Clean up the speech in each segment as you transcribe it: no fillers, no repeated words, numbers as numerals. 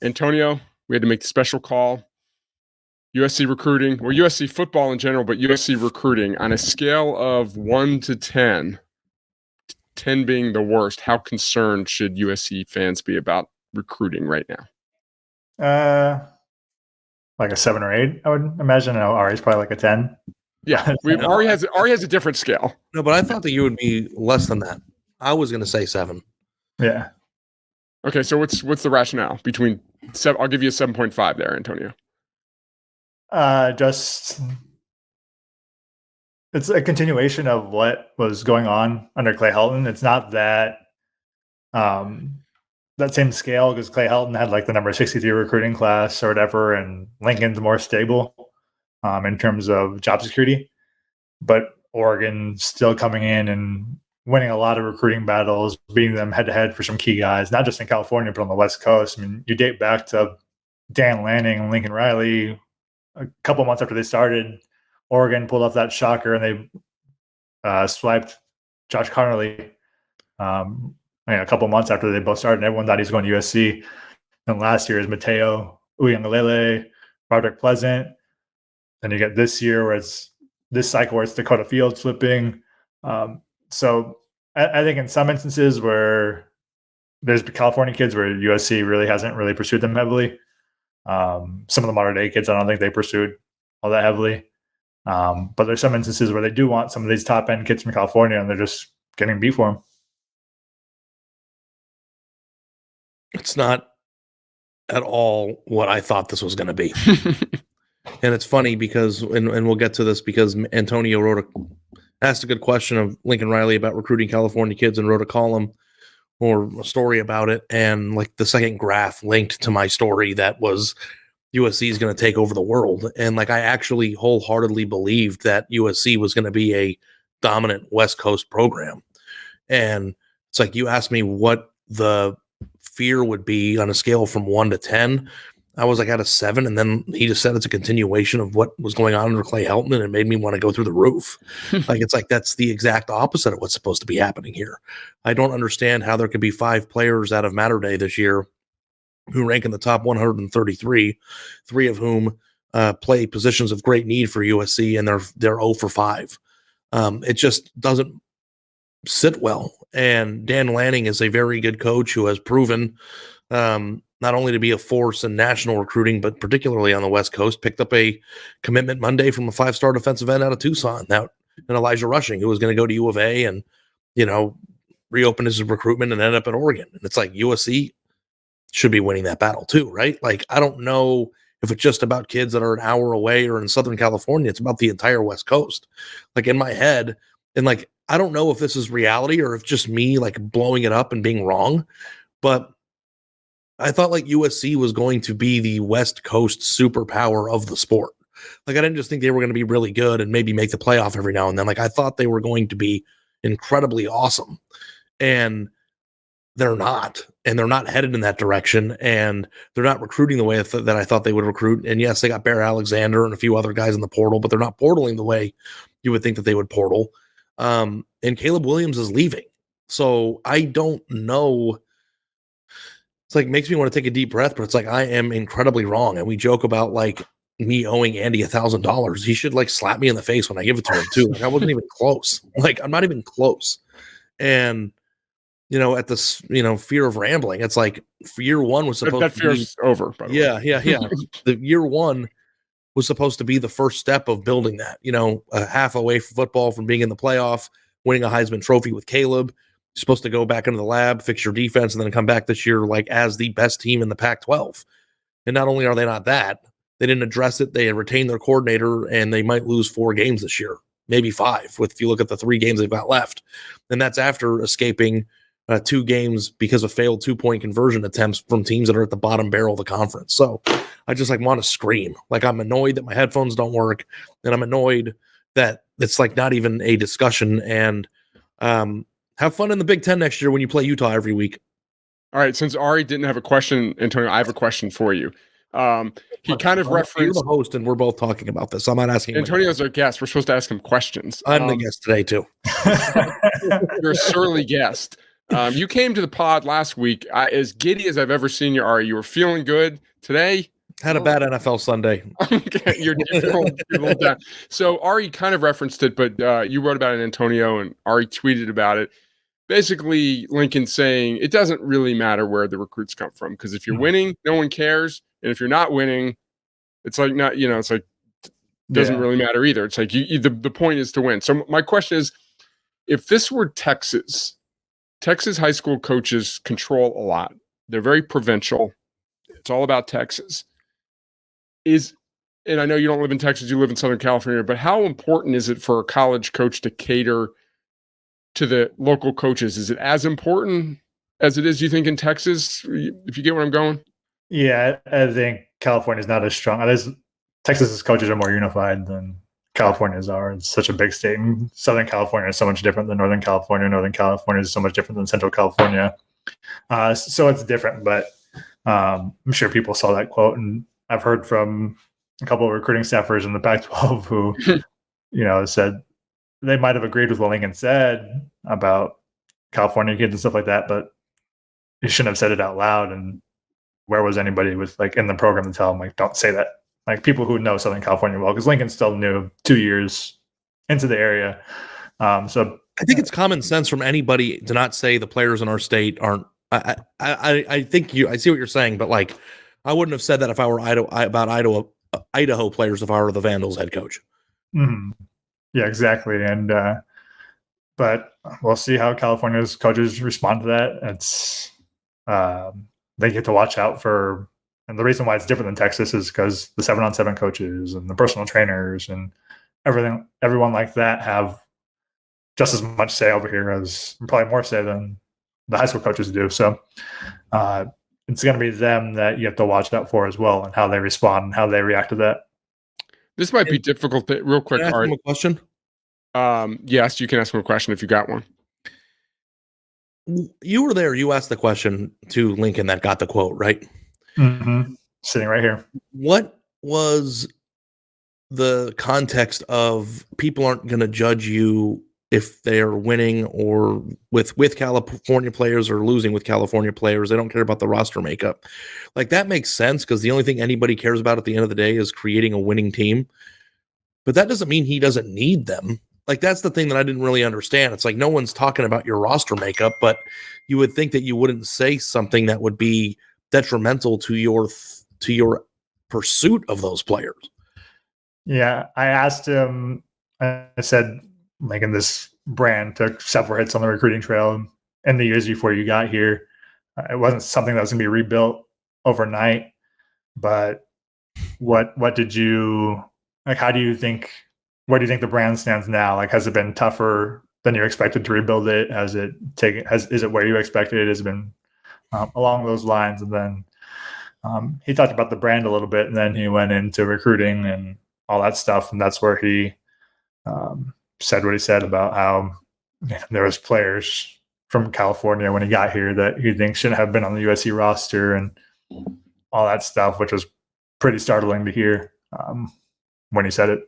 Antonio, we had to make the special call. USC recruiting, or USC football in general, but USC recruiting on a scale of 1 to 10, 10 being the worst, how concerned should USC fans be about recruiting right now? Like a 7 or 8, I would imagine. I know Ari's probably like a 10. Yeah, Ari has a different scale. No, but I thought that you would be less than that. I was going to say 7. Yeah. Okay, so what's the rationale between 7? I'll give you a 7.5 there, Antonio. Just it's a continuation of what was going on under Clay Helton. It's not that that same scale, because Clay Helton had like the number 63 recruiting class or whatever, and Lincoln's more stable in terms of job security. But Oregon's still coming in and winning a lot of recruiting battles, beating them head to head for some key guys, not just in California, but on the West Coast. I mean, you date back to Dan Lanning and Lincoln Riley. A couple months after they started, Oregon pulled off that shocker and they swiped Josh Connerly. A couple months after they both started, and everyone thought he was going to USC. And last year is Mateo Uiagalelei, Roderick Pleasant. Then you get this year where it's this cycle where it's Dakota Fields flipping. So I think in some instances where there's California kids where USC really hasn't really pursued them heavily. Some of the modern day kids, I don't think they pursued all that heavily. But there's some instances where they do want some of these top end kids from California, and they're just getting beat for them. It's not at all what I thought this was going to be. And it's funny because, and we'll get to this, because Antonio asked a good question of Lincoln Riley about recruiting California kids and wrote a column or a story about it. And like the second graph linked to my story that was USC is going to take over the world. And like, I actually wholeheartedly believed that USC was going to be a dominant West Coast program. And it's like, you asked me what the fear would be on a scale from 1 to 10. I was like at a 7, and then he just said it's a continuation of what was going on under Clay Helton, and it made me want to go through the roof. Like, it's like that's the exact opposite of what's supposed to be happening here. I don't understand how there could be 5 players out of Matter Day this year who rank in the top 133, 3 of whom play positions of great need for USC, and they're 0 for 5. It just doesn't sit well. And Dan Lanning is a very good coach who has proven not only to be a force in national recruiting, but particularly on the West Coast. Picked up a commitment Monday from a 5-star defensive end out of Tucson, and Elijah Rushing, who was going to go to U of A and, reopen his recruitment and end up in Oregon. And it's like USC should be winning that battle too, right? Like, I don't know if it's just about kids that are an hour away or in Southern California. It's about the entire West Coast. Like, in my head, and like, I don't know if this is reality or if just me like blowing it up and being wrong, but I thought like USC was going to be the West Coast superpower of the sport. Like, I didn't just think they were going to be really good and maybe make the playoff every now and then. Like, I thought they were going to be incredibly awesome, and they're not, and they're not headed in that direction, and they're not recruiting the way that I thought they would recruit. And yes, they got Bear Alexander and a few other guys in the portal, but they're not portaling the way you would think that they would portal. And Caleb Williams is leaving. So I don't know. It's like, makes me want to take a deep breath, but it's like, I am incredibly wrong. And we joke about like me owing Andy $1,000. He should like slap me in the face when I give it to him too. Like, I wasn't even close. Like, I'm not even close. And, at this, fear of rambling, it's like year 1 was supposed that to be over. By the way. Yeah. The year 1 was supposed to be the first step of building that, a half away from football, from being in the playoff, winning a Heisman Trophy with Caleb. You're supposed to go back into the lab, fix your defense, and then come back this year like as the best team in the Pac-12. And not only are they not that, they didn't address it. They retained their coordinator, and they might lose 4 games this year, maybe 5, if you look at the 3 games they've got left. And that's after escaping 2 games because of failed 2-point conversion attempts from teams that are at the bottom barrel of the conference. So I just like want to scream. Like, I'm annoyed that my headphones don't work, and I'm annoyed that it's like not even a discussion. And have fun in the Big Ten next year when you play Utah every week. All right. Since Ari didn't have a question, Antonio, I have a question for you. He kind of referenced. You're the host, and we're both talking about this. I'm not asking. Antonio's our guest. We're supposed to ask him questions. I'm the guest today too. You're a surly guest. You came to the pod last week. As giddy as I've ever seen you, Ari. You were feeling good today. Had a bad NFL Sunday. you're a little down. So Ari kind of referenced it, but you wrote about it in Antonio, and Ari tweeted about it. Basically, Lincoln saying it doesn't really matter where the recruits come from, because if you're winning, no one cares, and if you're not winning, it's like not, it's like doesn't really matter either. It's like the point is to win. So my question is, if this were Texas high school coaches control a lot. They're very provincial. It's all about Texas. And I know you don't live in Texas, you live in Southern California, but how important is it for a college coach to cater to the local coaches? Is it as important as it is, you think, in Texas, if you get where I'm going? Yeah, I think California is not as strong. Texas's coaches are more unified than California's are. It's such a big state. And Southern California is so much different than Northern California. Northern California is so much different than Central California. So it's different, but I'm sure people saw that quote. And I've heard from a couple of recruiting staffers in the Pac-12 who, said they might have agreed with what Lincoln said about California kids and stuff like that, but he shouldn't have said it out loud. And where was anybody with in the program to tell him, don't say that? People who know Southern California well, because Lincoln's still new 2 years into the area. So I think it's common sense from anybody to not say the players in our state aren't. I think I see what you're saying, but I wouldn't have said that if I were Idaho players, if I were the Vandals head coach. Mm-hmm. Yeah, exactly. And but we'll see how California's coaches respond to that. It's they get to watch out for. And the reason why it's different than Texas is because the 7-on-7 coaches and the personal trainers and everyone like that have just as much say over here as probably more say than the high school coaches do. So it's going to be them that you have to watch out for as well, and how they respond and how they react to that. This might be difficult. Real quick, can I ask him a question? Yes, you can ask him a question if you got one. You were there. You asked the question to Lincoln that got the quote, right? Mm-hmm. Sitting right here. What was the context of people aren't going to judge you if they're winning or with California players or losing with California players? They don't care about the roster makeup. That makes sense, because the only thing anybody cares about at the end of the day is creating a winning team. But that doesn't mean he doesn't need them. That's the thing that I didn't really understand. It's no one's talking about your roster makeup, but you would think that you wouldn't say something that would be detrimental to your pursuit of those players. Yeah, I asked him. I said, Lincoln, this brand took several hits on the recruiting trail in the years before you got here. It wasn't something that was going to be rebuilt overnight. But what did you how do you think? Where do you think the brand stands now? Has it been tougher than you expected to rebuild it? Is it where you expected it? Has it been along those lines? And then he talked about the brand a little bit, and then he went into recruiting and all that stuff. And that's where he said what he said about how there was players from California when he got here that he thinks shouldn't have been on the USC roster and all that stuff, which was pretty startling to hear when he said it.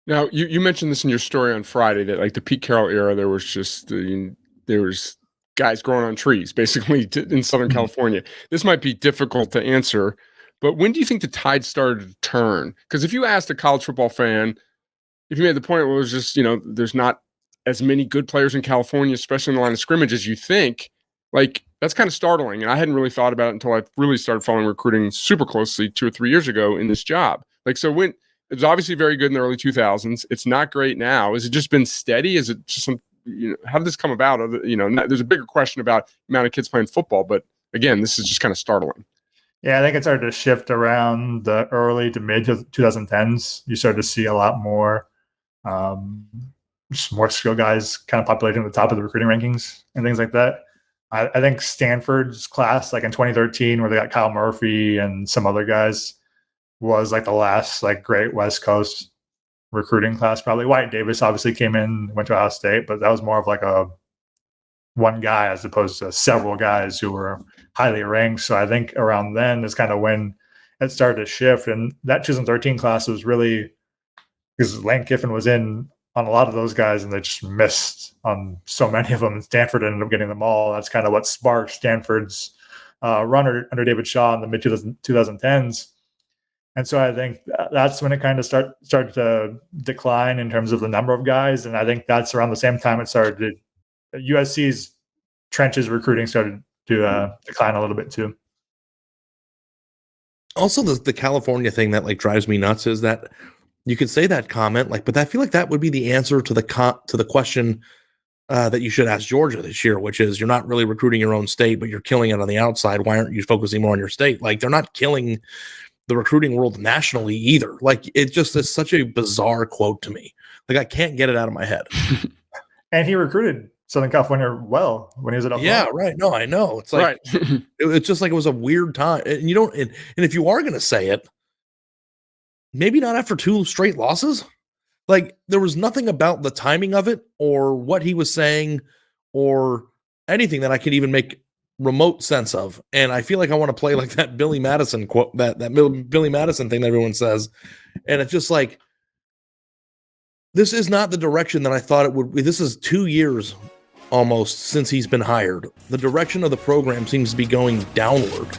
Now, you mentioned this in your story on Friday that the Pete Carroll era, there was guys growing on trees, basically, in Southern California. This might be difficult to answer, but when do you think the tide started to turn? Because if you asked a college football fan, if you made the point where it was just, there's not as many good players in California, especially in the line of scrimmage, as you think, that's kind of startling. And I hadn't really thought about it until I really started following recruiting super closely 2 or 3 years ago in this job. So when it was obviously very good in the early 2000s, it's not great now. Has it just been steady? Is it just how did this come about? There's a bigger question about the amount of kids playing football, but again, this is just kind of startling. Yeah, I think it started to shift around the early to mid 2010s. You started to see a lot more, just more skill guys kind of populating the top of the recruiting rankings and things like that. I think Stanford's class, in 2013, where they got Kyle Murphy and some other guys, was the last great West Coast recruiting class. Probably Wyatt Davis obviously came in, went to Ohio State, but that was more of a one guy as opposed to several guys who were highly ranked. So I think around then is kind of when it started to shift. And that 2013 class was really because Lane Kiffin was in on a lot of those guys, and they just missed on so many of them. And Stanford ended up getting them all. That's kind of what sparked Stanford's run under David Shaw in the mid 2010s. And so I think that's when it kind of started to decline in terms of the number of guys. And I think that's around the same time it started. USC's trenches recruiting started to decline a little bit too. Also, the California thing that like drives me nuts is that you could say that comment, like, but I feel like that would be the answer to the question that you should ask Georgia this year, which is you're not really recruiting your own state, but you're killing it on the outside. Why aren't you focusing more on your state? Like, they're not killing the recruiting world nationally either. Like, it just is such a bizarre quote to me. Like, I can't get it out of my head. And he recruited Southern California well when he was at Oklahoma. Yeah, right. No, I know. It's like it's just like it was a weird time. And you don't. And if you are going to say it, maybe not after 2 straight losses. Like, there was nothing about the timing of it or what he was saying or anything that I could even make remote sense of. And I feel like I want to play like that Billy Madison quote, that Billy Madison thing that everyone says. And it's just like, this is not the direction that I thought it would be. This is 2 years almost since he's been hired. The direction of the program seems to be going downward.